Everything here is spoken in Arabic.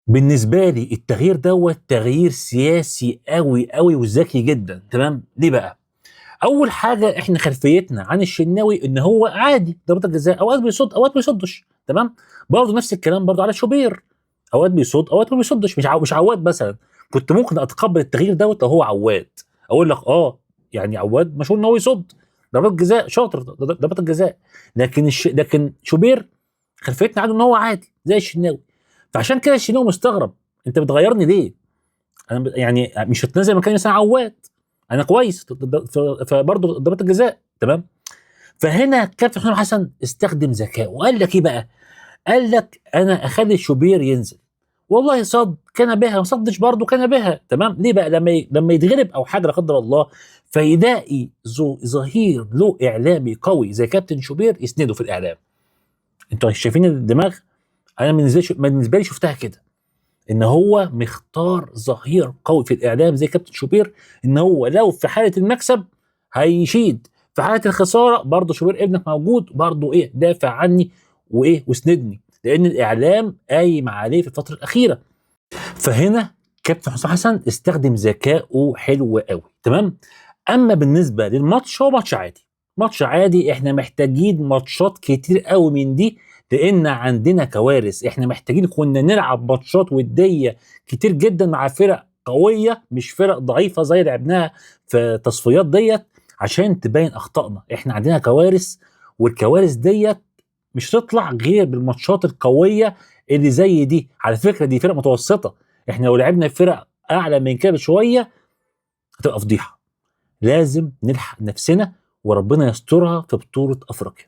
بالنسبه لي التغيير دوت تغيير سياسي قوي قوي وذكي جدا. تمام، ليه بقى؟ اول حاجه احنا خلفيتنا عن الشناوي ان هو عادي ضربات الجزاء اوقات بيصد اوقات ما بيصدش. تمام، برضه نفس الكلام برضه على شوبير، اوقات بيصد اوقات ما بيصدش. مش عواد مثلا، كنت ممكن اتقبل التغيير دوت لو هو عواد، اقول لك يعني عواد مشهور ان هو يصد ضربات جزاء، شاطر ضربات الجزاء. لكن شوبير خلفيتنا عنه ان هو عادي زي الشناوي. فعشان كده الشناوي مستغرب، انت بتغيرني ليه؟ انا يعني مش هتنزل مكاني مثلا عواد، انا كويس فبرضه ضربات الجزاء. تمام، فهنا كابتن حسام حسن استخدم ذكاء وقال لك ايه بقى؟ قال لك انا اخلي شوبير ينزل، والله صد كان بها، ما صدش برضه كان بها. تمام، ليه بقى؟ لما يتغلب او حاجه لا قدر الله، فيلاقي ظهير له اعلامي قوي زي كابتن شوبير يسنده في الاعلام. انتوا شايفين الدماغ؟ انا بالنسبه لي شفتها كده، ان هو مختار ظهير قوي في الاعلام زي كابتن شوبير، ان هو لو في حاله المكسب هيشيد، في حاله الخساره برضه شوبير ابنك موجود برضه ايه دافع عني وايه واسندني، لان الاعلام قايم عليه في الفتره الاخيره. فهنا كابتن حسام حسن استخدم ذكائه حلو قوي. تمام، اما بالنسبه للماتش هو ماتش عادي، ماتش عادي. احنا محتاجين ماتشات كتير قوي من دي، لان عندنا كوارث. احنا محتاجين كنا نلعب ماتشات وديه كتير جدا مع فرق قويه، مش فرق ضعيفه زي اللي لعبناها في التصفيات ديت، عشان تبين اخطائنا. احنا عندنا كوارث، والكوارث ديت مش هتطلع غير بالماتشات القويه اللي زي دي. على فكره دي فرق متوسطه، احنا لو لعبنا فرق اعلى من كده بشويه هتبقى فضيحه. لازم نلحق نفسنا وربنا يسترها في بطوله افريقيا.